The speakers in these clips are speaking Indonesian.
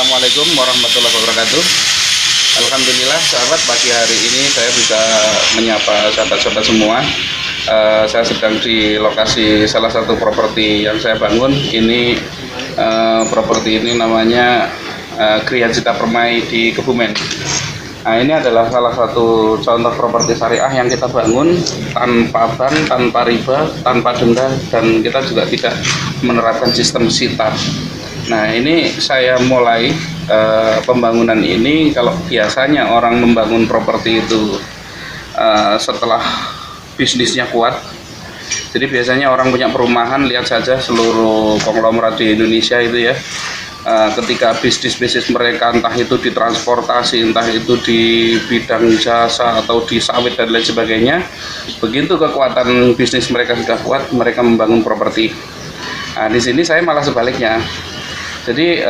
Assalamualaikum warahmatullahi wabarakatuh. Alhamdulillah sahabat, pagi hari ini saya bisa menyapa sahabat-sahabat semua. Saya sedang di lokasi salah satu properti yang saya bangun. Ini properti ini namanya Gria Cita Permai di Kebumen. Nah, ini adalah salah satu contoh properti syariah yang kita bangun tanpa bank, tanpa riba, tanpa denda, dan kita juga tidak menerapkan sistem sitar. Nah, ini saya mulai pembangunan ini. Kalau biasanya orang membangun properti itu setelah bisnisnya kuat, jadi biasanya orang punya perumahan, lihat saja seluruh konglomerat di Indonesia itu ya, ketika bisnis mereka entah itu di transportasi, entah itu di bidang jasa atau di sawit dan lain sebagainya, begitu kekuatan bisnis mereka sudah kuat, mereka membangun properti. Nah, di sini saya malah sebaliknya. Jadi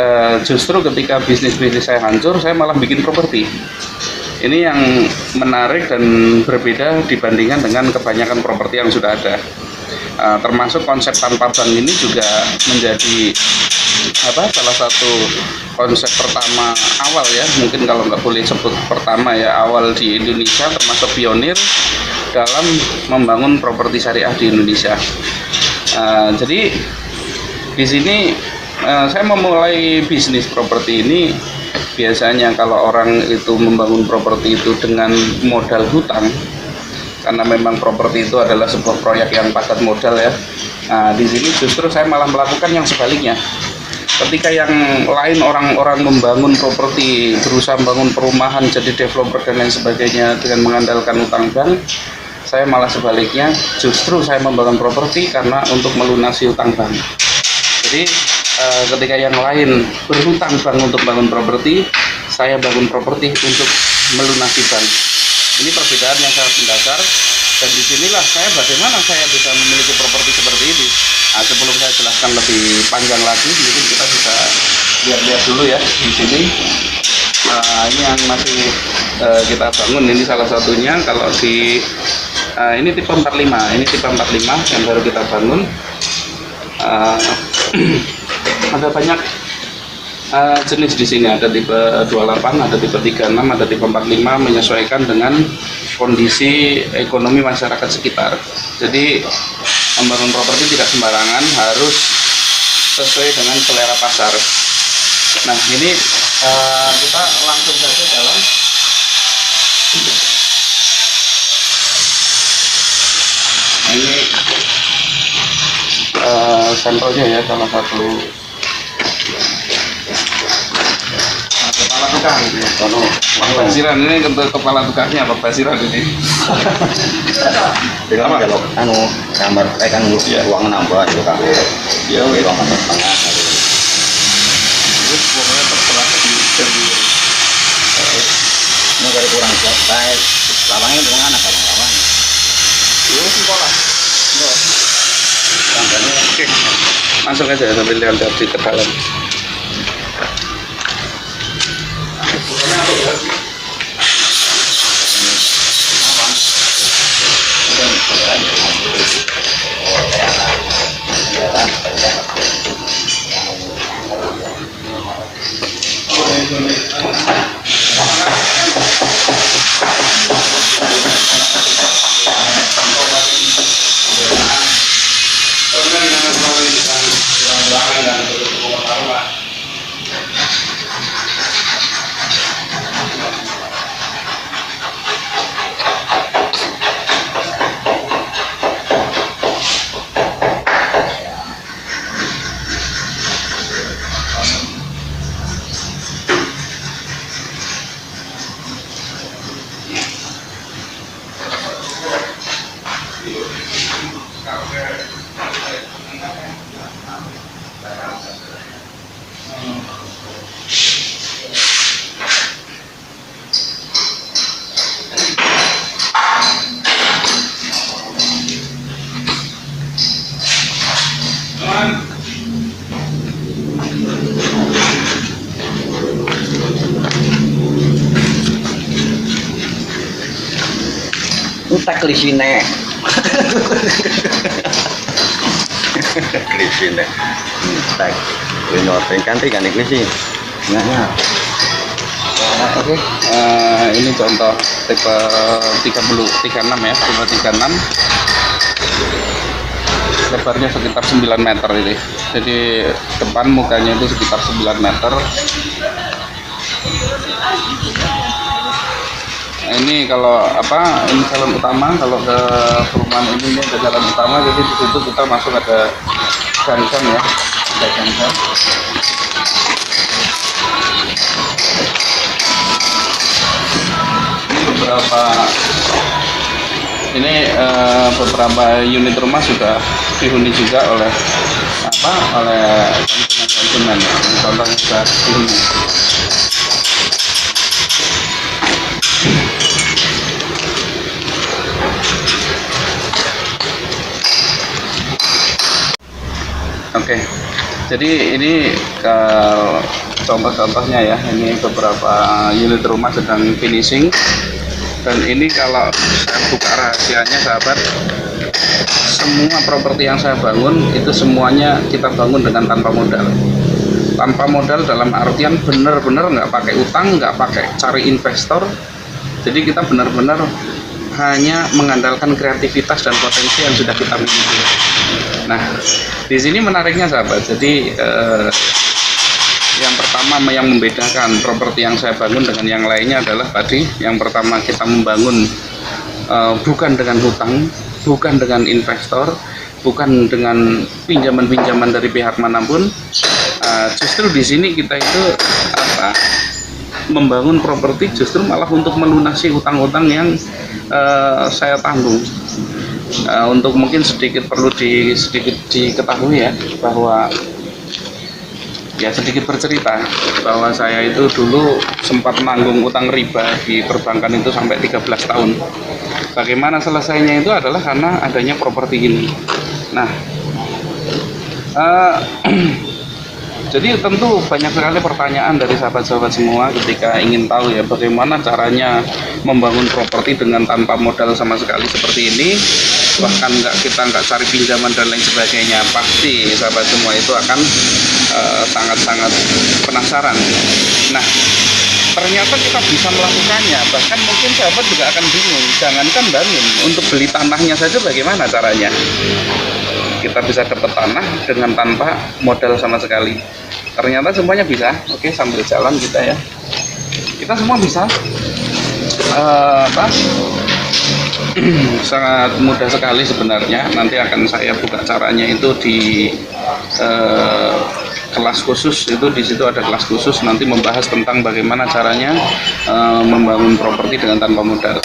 justru ketika bisnis saya hancur, saya malah bikin properti. Ini yang menarik dan berbeda dibandingkan dengan kebanyakan properti yang sudah ada. Termasuk konsep tanpa bank ini juga menjadi salah satu konsep pertama awal ya, mungkin kalau nggak boleh sebut pertama ya, awal di Indonesia, termasuk pionir dalam membangun properti syariah di Indonesia. Jadi di sini saya memulai bisnis properti ini. Biasanya kalau orang itu membangun properti itu dengan modal hutang, karena memang properti itu adalah sebuah proyek yang padat modal ya. Nah, di sini justru saya malah melakukan yang sebaliknya. Ketika yang lain orang-orang membangun properti, berusaha membangun perumahan, jadi developer dan lain sebagainya dengan mengandalkan utang bank, saya malah sebaliknya, justru saya membangun properti karena untuk melunasi utang bank. Jadi ketika yang lain berhutang bank untuk bangun properti, saya bangun properti untuk melunasi bank. Ini perbedaan yang sangat mendasar, dan disinilah bagaimana saya bisa memiliki properti seperti ini. Nah, sebelum saya jelaskan lebih panjang lagi, mungkin kita bisa lihat dulu ya di sini. Ini yang masih kita bangun, ini salah satunya. Kalau di ini tipe 45, ini tipe 45 yang baru kita bangun. Ada banyak jenis di sini, ada tipe 28, ada tipe 36, ada tipe 45, menyesuaikan dengan kondisi ekonomi masyarakat sekitar. Jadi membangun properti tidak sembarangan, harus sesuai dengan selera pasar. Nah, ini kita langsung saja dalam. Ini sampelnya ya, salah satu kepala tukang ya. Pak Basiran ini kepala tukangnya Pak Basiran ini. Kalau kamar kan ruangan nambah itu kan. Ya, ruangan tengah. Terus pokoknya terserah di sendiri. Ini kalau kurang size, lapangnya itu mana kalau lapang? Itu sekolah. Oke, masuk aja sambil lihat di ke dalam. Utak lisine. Lisine. Tak. Ini kan ikan sih. Ya. Oke, ini contoh tipe 36 ya, tipe 36. Lebarnya sekitar 9 meter ini. Jadi depan mukanya itu sekitar 9 meter. Nah, ini kalau ini jalan utama, kalau ke perumahan ini ada jalan utama, jadi di situ kita masuk ada gang-gang ya, ada gang-gang. Beberapa unit rumah sudah dihuni juga oleh konsumen. Contohnya sudah dihuni. Oke, jadi ini contoh-contohnya ya. Ini beberapa unit rumah sedang finishing. Dan ini kalau saya buka rahasianya sahabat, semua properti yang saya bangun itu semuanya kita bangun dengan tanpa modal. Tanpa modal dalam artian benar-benar nggak pakai utang, nggak pakai cari investor. Jadi kita benar-benar hanya mengandalkan kreativitas dan potensi yang sudah kita miliki. Nah, di sini menariknya sahabat. Jadi yang pertama yang membedakan properti yang saya bangun dengan yang lainnya adalah tadi, yang pertama kita membangun bukan dengan hutang, bukan dengan investor, bukan dengan pinjaman-pinjaman dari pihak manapun. Justru di sini kita itu membangun properti justru malah untuk melunasi hutang-hutang yang saya tanggung. Untuk mungkin sedikit diketahui ya, bahwa ya sedikit bercerita bahwa saya itu dulu sempat menanggung utang riba di perbankan itu sampai 13 tahun. Bagaimana selesainya itu adalah karena adanya properti ini. Nah, jadi tentu banyak sekali pertanyaan dari sahabat-sahabat semua ketika ingin tahu ya bagaimana caranya membangun properti dengan tanpa modal sama sekali seperti ini, bahkan kita nggak cari pinjaman dan lain sebagainya. Pasti sahabat semua itu akan sangat-sangat penasaran. Nah, ternyata kita bisa melakukannya. Bahkan mungkin sahabat juga akan bingung, jangankan bangun, untuk beli tanahnya saja bagaimana caranya. Kita bisa dapat tanah dengan tanpa modal sama sekali. Ternyata semuanya bisa. Oke, sambil jalan kita ya, kita semua bisa. Sangat mudah sekali sebenarnya. Nanti akan saya buka caranya itu di kelas khusus. Itu di situ ada kelas khusus nanti membahas tentang bagaimana caranya membangun properti dengan tanpa modal.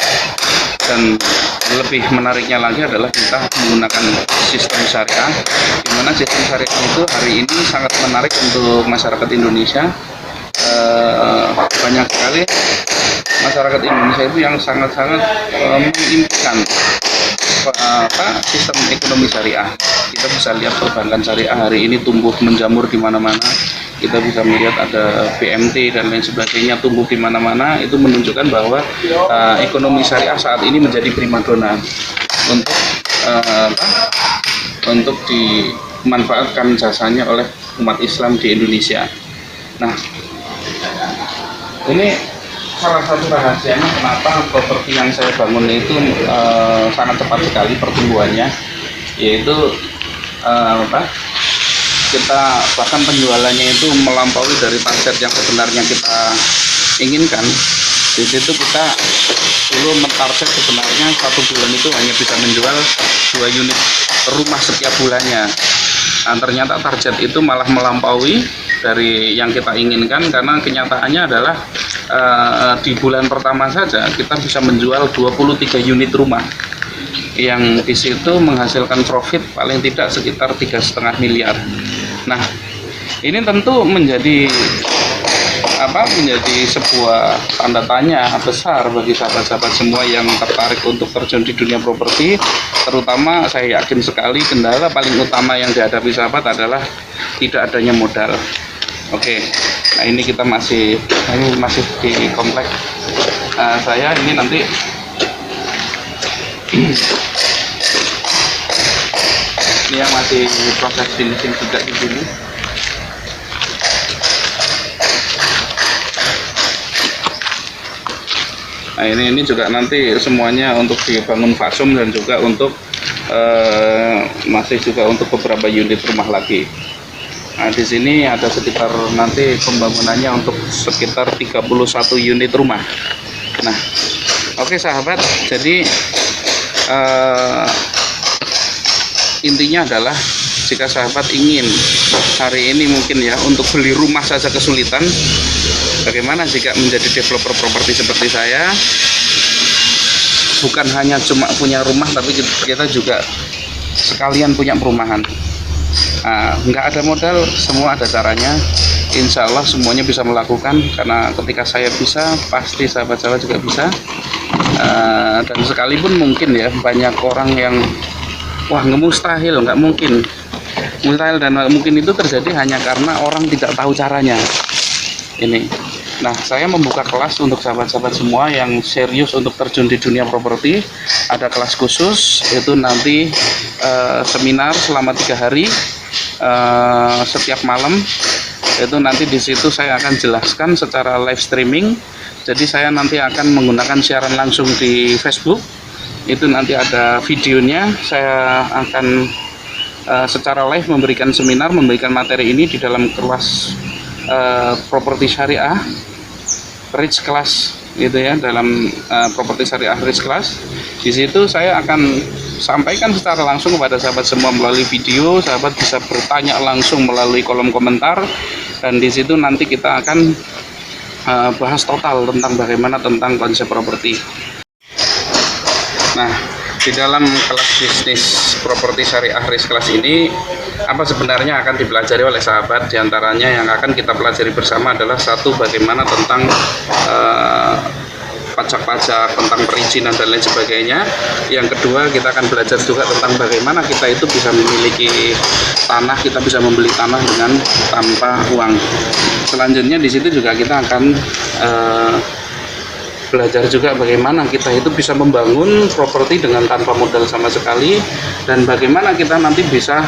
Dan lebih menariknya lagi adalah kita menggunakan sistem syariah, di mana sistem syariah itu hari ini sangat menarik untuk masyarakat Indonesia. Banyak sekali masyarakat Indonesia itu yang sangat-sangat mengimpikan sistem ekonomi syariah. Kita bisa lihat perbankan syariah hari ini tumbuh menjamur di mana-mana. Kita bisa melihat ada BMT dan lain sebagainya tumbuh di mana-mana. Itu menunjukkan bahwa ekonomi syariah saat ini menjadi primadona untuk dimanfaatkan jasanya oleh umat Islam di Indonesia. Nah, ini salah satu rahasianya kenapa properti yang saya bangun itu sangat cepat sekali pertumbuhannya, yaitu kita bahkan penjualannya itu melampaui dari target yang sebenarnya kita inginkan. Di situ kita dulu mentarget sebenarnya 1 bulan itu hanya bisa menjual 2 unit rumah setiap bulannya. Nah, ternyata target itu malah melampaui dari yang kita inginkan, karena kenyataannya adalah di bulan pertama saja kita bisa menjual 23 unit rumah yang di situ menghasilkan profit paling tidak sekitar 3,5 miliar. Nah, ini tentu menjadi sebuah tanda tanya besar bagi sahabat-sahabat semua yang tertarik untuk terjun di dunia properti. Terutama saya yakin sekali kendala paling utama yang dihadapi sahabat adalah tidak adanya modal. Oke, nah ini kita masih di komplek saya ini nanti. Ini yang masih proses finishing juga di sini. Nah ini juga nanti semuanya untuk dibangun fasum dan juga untuk masih juga untuk beberapa unit rumah lagi. Nah di sini ada sekitar nanti pembangunannya untuk sekitar 31 unit rumah. Nah oke sahabat, jadi intinya adalah jika sahabat ingin hari ini mungkin ya untuk beli rumah saja kesulitan, bagaimana jika menjadi developer properti seperti saya, bukan hanya cuma punya rumah tapi kita juga sekalian punya perumahan. Nah, nggak ada modal, semua ada caranya. Insya Allah semuanya bisa melakukan, karena ketika saya bisa pasti sahabat-sahabat juga bisa. Dan sekalipun mungkin ya banyak orang yang wah mustahil, nggak mungkin, mustahil dan mungkin itu terjadi hanya karena orang tidak tahu caranya ini. Nah saya membuka kelas untuk sahabat-sahabat semua yang serius untuk terjun di dunia properti. Ada kelas khusus, itu nanti seminar selama 3 hari setiap malam. Itu nanti di situ saya akan jelaskan secara live streaming. Jadi saya nanti akan menggunakan siaran langsung di Facebook. Itu nanti ada videonya, saya akan secara live memberikan seminar, memberikan materi ini di dalam kelas properti syariah rich class gitu ya, dalam properti syariah rich class. Di situ saya akan sampaikan secara langsung kepada sahabat semua melalui video. Sahabat bisa bertanya langsung melalui kolom komentar, dan di situ nanti kita akan bahas total tentang bagaimana tentang konsep properti. Nah, di dalam kelas bisnis properti syariah risk class ini, apa sebenarnya akan dipelajari oleh sahabat? Di antaranya yang akan kita pelajari bersama adalah satu, bagaimana tentang pajak-pajak, tentang perizinan dan lain sebagainya. Yang kedua, kita akan belajar juga tentang bagaimana kita itu bisa memiliki tanah, kita bisa membeli tanah dengan tanpa uang. Selanjutnya di situ juga kita akan belajar juga bagaimana kita itu bisa membangun properti dengan tanpa modal sama sekali, dan bagaimana kita nanti bisa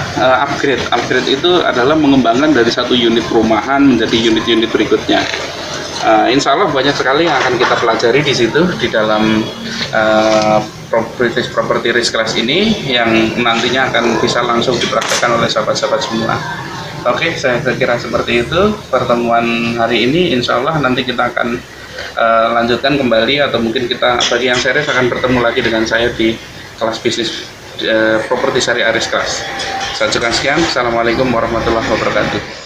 upgrade. Upgrade itu adalah mengembangkan dari satu unit perumahan menjadi unit-unit berikutnya. Insya Allah banyak sekali yang akan kita pelajari di situ di dalam property risk class ini, yang nantinya akan bisa langsung dipraktekkan oleh sahabat-sahabat semua. Oke, saya kira seperti itu pertemuan hari ini. Insya Allah nanti kita akan lanjutkan kembali, atau mungkin kita bagi yang serius akan bertemu lagi dengan saya di kelas bisnis properti syariah risk class. Saya ucapkan sekian. Assalamualaikum warahmatullahi wabarakatuh.